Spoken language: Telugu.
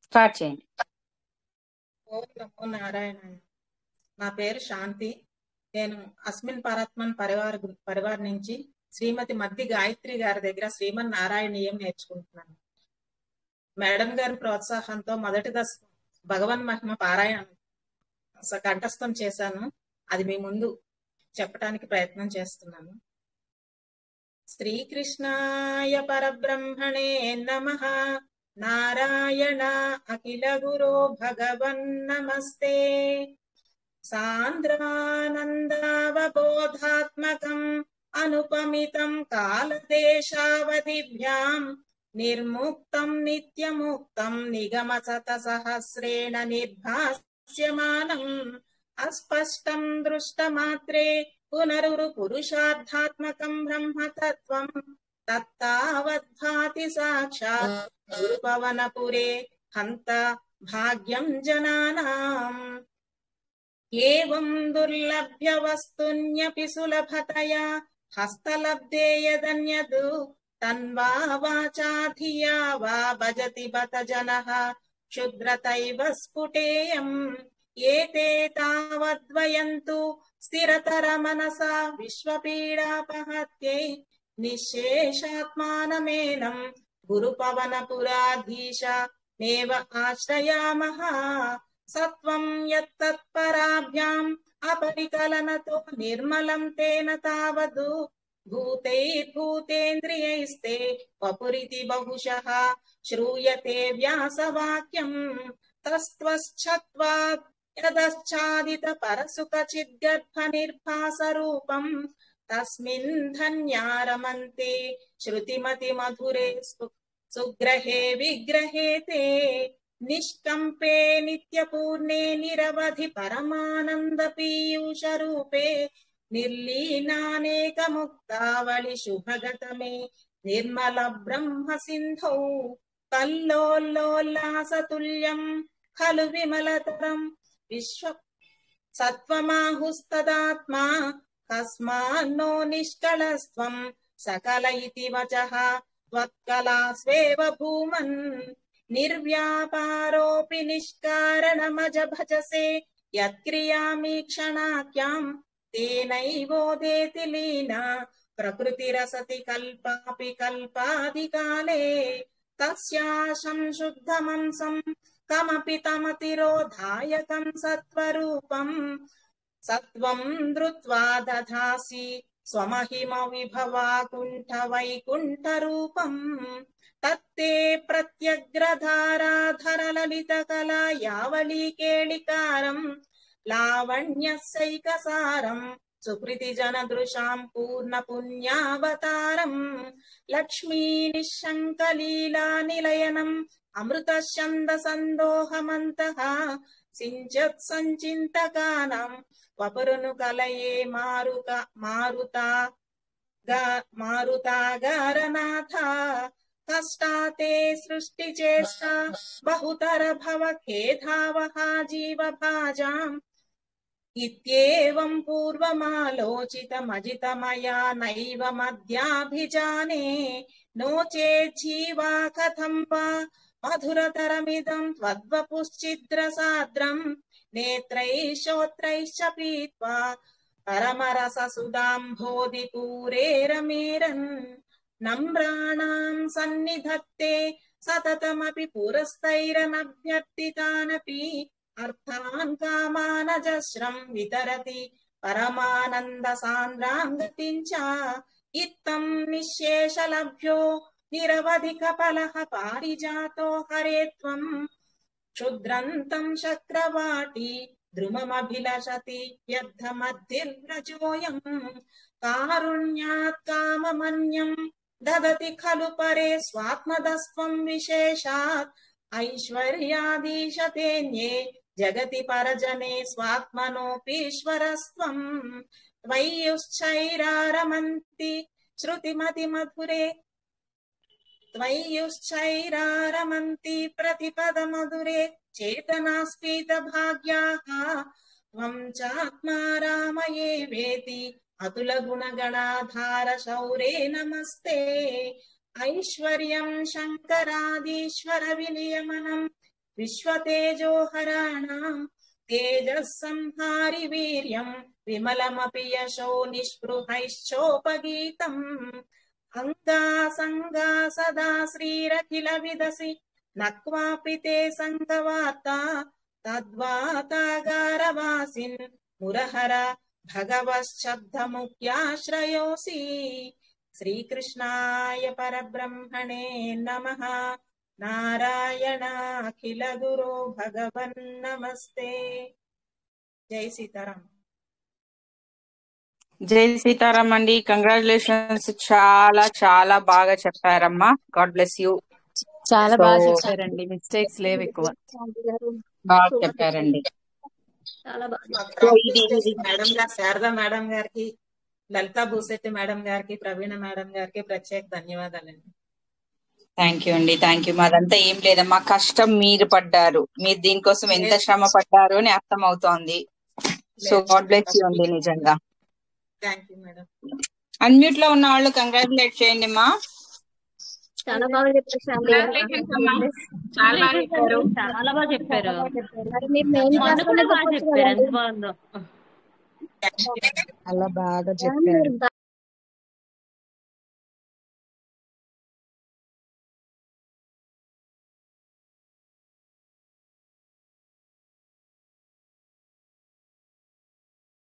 స్టార్ట్ చేయండి. ఓం నమో నారాయణ. నా పేరు శాంతి. నేను అస్మిన్ పరాత్మన్ పరివార్ నుంచి శ్రీమతి మద్ది గాయత్రి గారి దగ్గర శ్రీమన్ నారాయణీయం నేర్చుకుంటున్నాను. మేడం గారి ప్రోత్సాహంతో మొదటి దశ భగవన్ మహిమ పారాయణం కంఠస్థం చేశాను. అది మీ ముందు చెప్పడానికి ప్రయత్నం చేస్తున్నాను. శ్రీకృష్ణాయ పరబ్రహ్మణే నమః. నారాయణ అఖిల గురో భగవన్ నమస్తే. సాంద్రానందావబోధాత్మకం అనుపమితం కాలదేశావధిభ్యాం నిర్ముక్తం నిత్యముక్తం నిగమ శత సహస్రేణ నిర్భాస్యమానం అస్పష్టం దృష్టమాత్రే పునరురు పురుషార్థాత్మకం బ్రహ్మతత్వం తత్తావద్భాతి సాక్షాత్ గురుపవనపురే హంత భాగ్యం జనానాం. ఏవం దుర్లభ్య వస్తున్యపి సులభతయా హస్తలబ్ధే యదన్యదు తన్వా వాచా ధియా వా భజతి బత జనః క్షుద్రతైవ స్ఫుటేయం. ఏతే తావద్వయంతు స్థిరతర మనసా విశ్వపీడాపహత్యై నిశ్శేషాత్మానమేనం గురుపవనపురాధీశ మేవ ఆశ్రయామః. సత్వం యత్తత్పరాభ్యాం అపరికలనతో నిర్మలం తేన తావదు భూతైర్భూతేంద్రియైస్తే వపురితి బహుశః శ్రూయతే వ్యాసవాక్యం. తస్త్వశ్చత్వాద్ యదశ్చాదిత పరసుఖ చిద్గర్భ నిర్భాస రూపం తస్మిన్ ధన్యారమంతే శృతిమతి మధురే సుగ్రహే విగ్రహే తే. నిష్కంపే నిత్యపూర్ణే నిరవధి పరమానంద పీయూష రూపే నిర్లీనానేక ముక్తావళి శుభగతమే నిర్మల బ్రహ్మ సింధౌ. కల్లోల్లోల్లాసతుల్యం ఖలు విమలతరం విశ్వ సత్వమాహుస్తదాత్మా కస్మాన్నో నిష్కళస్త్వం సకల ఇతి వచః త్వత్కళాస్వేవ భూమన్. నిర్వ్యాపారోపి నిష్కారణమజ భజసే యత్క్రియామీక్షణాఖ్యాం తేనైవోదేతి లీనా ప్రకృతిరసతి కల్పాపి కల్పాదికాలే. తస్యాశం శుద్ధమంసం కమపి తమతిరోధాయకం సత్వరూపం సత్వం ధృత్వా దధాసి స్వమహిమ విభవాకుంఠ వైకుంఠ రూపం. తత్తే ప్రత్యగ్రధారాధర లలిత కళా యావళీ కేళికారం లావణ్యస్యైకసారం సుకృతి జనదృశాం పూర్ణ పుణ్యావతారం. లక్ష్మీ నిశంక లీలా నిలయనం అమృత ఛంద సందోహమంతః సించత్ సంచింతకానాం వపరును కలయే మారుతాగారనాథ. కష్టాతే సృష్టి చేష్ట బహుతర భవ ఖేదావహ జీవ భాజాం. ఇత్యేవం పూర్వమాలోచితమజిత మయా నైవ మధ్యాభిజానే. నో చేజ్జీవా కథం వా మధురతరమిదం త్వద్వపుశ్చిద్రసాద్రం నేత్రైశ్చోత్రైశ్చ పీత్వా పరమరససుధాంభోధిపూరే రమేరన్. నమ్రాణాం సన్నిధత్తే సతతమపి పురస్తైరనభ్యర్థితానపి అర్థాన్ కామానజశ్రం వితరతి పరమానంద సాంద్రాం గతించ. ఇత్తం నిశ్శేషలభ్యో నిరవధిక ఫలః పారిజాతో హరేత్వం క్షుద్రంతం చక్రవాటి ద్రుమమభిలషతి వ్యర్థమద్దిర్వ్రజోయం. కారుణ్యాత్ కామమన్యం దదతి ఖలు పరే స్వాత్మదస్త్వం విశేషాత్ ఐశ్వర్యాదీశతేన్యే జగతి పరజనే స్వాత్మనోపీశ్వరస్త్వం. త్వయ్యుశ్చైరారమంతి శృతిమతి మధురే త్వయ్యుశ్చైరారమంతి ప్రతిపద మధురే చేతనాస్ఫీత భాగ్యాః. త్వం చాత్మా రామయే వేతి అతుల గుణగణాధార శౌరే నమస్తే. ఐశ్వర్యం శంకరాదీశ్వర వినియమనం విశ్వతేజోహరాణం తేజస్సంహారి వీర్యం విమలమపి యశో నిస్పృహైశ్చోపగీతం. అంగాసంగా సదా శ్రీరఖిల విదసి నక్వాపి తే సంగవార్తా తద్వాతాగారవాసిన్ మురహర భగవశ్శబ్దముఖ్యాశ్రయోసి. శ్రీకృష్ణాయ పరబ్రహ్మణే నమః. నారాయణాఖిల గురో భగవన్ నమస్తే. జై సీతారాం. జై సీతారాం అండి. కంగ్రాచులేషన్స్. చాలా చాలా బాగా చెప్పారమ్మా. God bless you. చాలా బాగా చెప్పారండి. మిస్టేక్స్ లేవు ఎక్కువ. బాగా చెప్పారండి. మేడం గారు, శారదా మేడం గారికి, లలితా భూశెట్టి మేడం గారికి, ప్రవీణ మేడం గారికి ప్రత్యేక ధన్యవాదాలండి. థ్యాంక్ యూ అండి. Thank you. మాదంతా ఏం లేదమ్మా, కష్టం మీరు పడ్డారు. మీరు దీనికోసం ఎంత శ్రమ పడ్డారు అని అర్థం అవుతోంది. సో గాడ్ బ్లెస్ యూ అండి. నిజంగా థ్యాంక్ యూ మేడం. అన్మ్యూట్ లో ఉన్న వాళ్ళు కంగ్రాచులేట్ చేయండి అమ్మా. చాలా బాగా చెప్పారు. చాలా బాగా చెప్పారు. ఎంత బాగుందో. అలా బాగా చెప్పారు.